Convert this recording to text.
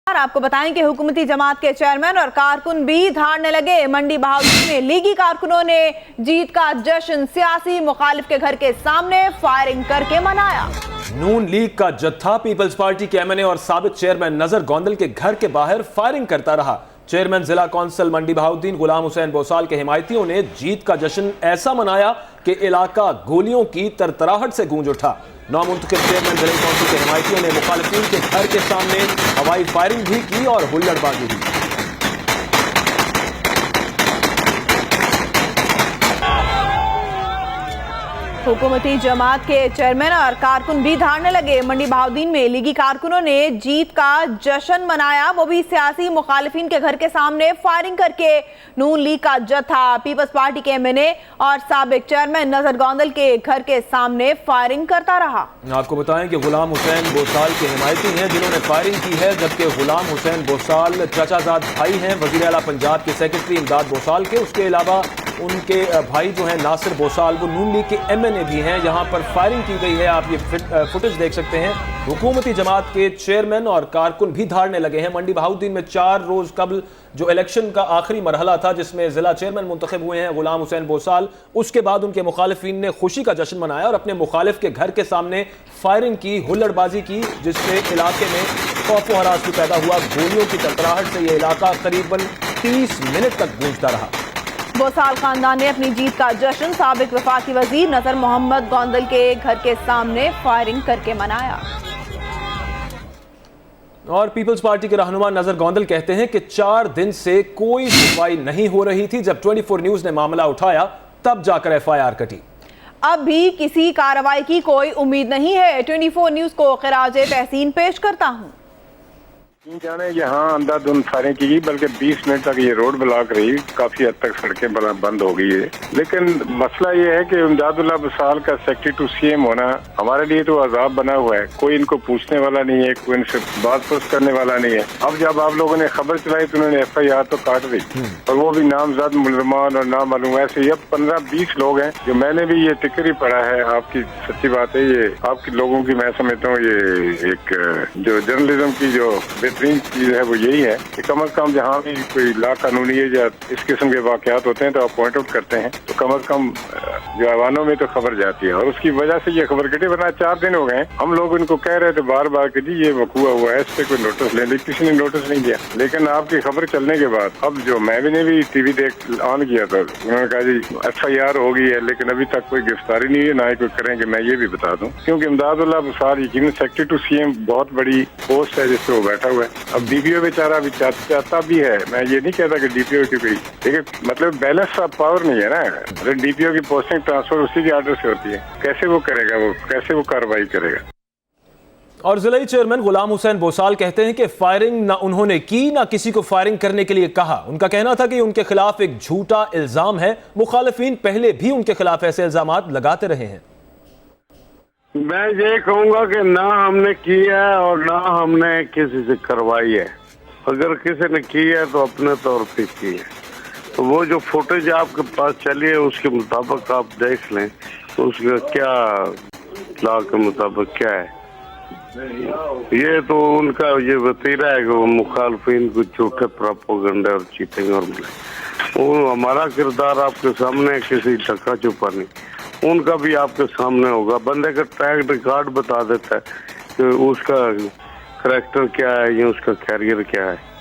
आपको बताएं कि हुकूमती जमात के चेयरमैन और कारकुन भी धाड़ने लगे। मंडी बहाउद्दीन में लीगी कारकुनों ने जीत का जश्न सियासी मुखालिफ के घर के सामने फायरिंग करके मनाया। नून लीग का जत्था पीपल्स पार्टी के एमएनए और साबिक चेयरमैन नजर गोंदल के घर के बाहर फायरिंग करता रहा। चेयरमैन जिला कौंसिल मंडी बहाउद्दीन गुलाम हुसैन बोसाल के हिमायतियों ने जीत का जश्न ऐसा मनाया कि इलाका गोलियों की तरतराहट से गूंज उठा। नौमुंतखब चेयरमैन जिला कौंसिल के हिमायतियों ने मुखालिफिन के घर के सामने हवाई फायरिंग भी की और हुल्लड़बाजी भी। हुकूमती जमात के चेयरमैन और कारकुन भी धाड़ने लगे। मंडी बहाउद्दीन में लीगी कारकुनों ने जीत का जश्न मनाया, वो भी सियासी मुखालिफिन के घर के सामने फायरिंग करके। नून लीग का जत्था पीपल्स पार्टी के एमएनए और साबिक चेयरमैन नजर गोंदल के घर के सामने फायरिंग करता रहा। आपको बताएं कि गुलाम हुसैन बोसाल के हिमायती हैं जिन्होंने फायरिंग की है, जबकि गुलाम हुसैन बोसाल चाचाजाद भाई हैं वज़ीर आला पंजाब के सेक्रेटरी इमदाद बोसाल के। उसके अलावा उनके भाई जो हैं नासिर बोसाल, वो नून लीग के एमएनए भी हैं। यहाँ पर फायरिंग की गई है, आप ये फुटेज देख सकते हैं। हुकूमती जमात के चेयरमैन और कारकुन भी धाड़ने लगे हैं। मंडी बहाउद्दीन में 4 रोज कबल जो इलेक्शन का आखिरी मरहला था, जिसमें जिला चेयरमैन मुंतखब हुए हैं गुलाम हुसैन बोसाल, उसके बाद उनके मुखालिफिन ने खुशी का जश्न मनाया और अपने मुखालिफ के घर के सामने फायरिंग की, हुल्लड़बाजी की, जिससे इलाके में खौफ व हरास भी पैदा हुआ। गोलियों की तरतराहट से यह इलाका करीबन 30 मिनट तक गूंजता रहा। बोसाल खानदान ने अपनी जीत का जश्न साबिक वफाकी वजीर नजर मोहम्मद गोंदल के घर के सामने फायरिंग करके मनाया। और पीपल्स पार्टी के रहनुमा नजर गोंदल कहते हैं कि 4 दिन से कोई सुनवाई नहीं हो रही थी। जब 24 न्यूज ने मामला उठाया तब जाकर एफआईआर कटी। अब भी किसी कार्रवाई की कोई उम्मीद नहीं है। 24 न्यूज को खिराजे तहसीन पेश करता हूँ। जाने यहाँ अंधाधुंध फायरिंग की गई, बल्कि 20 मिनट तक ये रोड ब्लॉक रही, काफी हद तक सड़कें बंद हो गई है। लेकिन मसला ये है कि इमदादुल्लाह बोसाल का सेक्रेटरी टू सीएम होना हमारे लिए तो अजाब बना हुआ है। कोई इनको पूछने वाला नहीं है, कोई इनसे बात पूछ करने वाला नहीं है। अब जब आप लोगों ने खबर चलाई तो उन्होंने एफआईआर तो काट दी, और वो भी नामजद मुलजमान और नाम मालूम। ऐसे अब 15-20 लोग हैं जो मैंने भी ये टिकर ही पढ़ा है। आपकी सच्ची बात है, ये आपके लोगों की मैं समझता हूँ ये एक जो जर्नलिज्म की जो बेहतरीन चीज है वो यही है कि कम अज कम जहाँ भी कोई ला कानूनी है या इस किस्म के वाकयात होते हैं तो आप पॉइंट आउट करते हैं, तो कम अज कम जो अवानों में तो खबर जाती है। और उसकी वजह से ये खबर कटी, वरना 4 दिन हो गए हम लोग इनको कह रहे थे बार बार कि जी ये वकूआ हुआ है, इस पे कोई नोटिस ले ली, किसी ने नोटिस नहीं दिया। लेकिन आपकी खबर चलने के बाद अब जो मैं भी टीवी देख ऑन किया था, उन्होंने कहा जी एफआईआर हो गई है, लेकिन अभी तक कोई गिरफ्तारी नहीं है, ना ही कोई करेंगे। मैं ये भी बता दूं, क्योंकि इमदादुल्लाह बोसाल यकीनन सेक्रेटरी टू सीएम बहुत बड़ी पोस्ट है जिसपे वो बैठा हुआ है। अब डीपीओ बेचारा भी चाहता भी है, मैं ये नहीं कहता कि डीपीओ की कोई, लेकिन मतलब बैलेंस ऑफ पावर नहीं है ना। अरे डीपीओ की पोस्टिंग ट्रांसफर उसी के आर्डर से होती है, कैसे वो करेगा, वो कैसे वो कार्रवाई करेगा। और जिला चेयरमैन गुलाम हुसैन बोसाल कहते हैं कि फायरिंग ना उन्होंने की, ना किसी को फायरिंग करने के लिए कहा। उनका कहना था कि उनके खिलाफ एक झूठा इल्जाम है। मुखालिफिन पहले भी उनके खिलाफ ऐसे इल्जामात लगाते रहे हैं। मैं ये कहूँगा कि ना हमने की है और ना हमने किसी से करवाई है। अगर किसी ने की है तो अपने तौर पे की है। तो वो जो फुटेज आपके पास चली है उसके मुताबिक आप देख लें तो उसका क्या लॉ के मुताबिक क्या है। ये तो उनका ये वतीरा है कि वो मुखालफिन को झूठे प्रोपेगेंडा और चीटिंग और वो हमारा किरदार आपके सामने, किसी ढका छुपा नहीं। उनका भी आपके सामने होगा। बंदे का ट्रैक रिकॉर्ड बता देता है कि उसका करैक्टर क्या है या उसका कैरियर क्या है।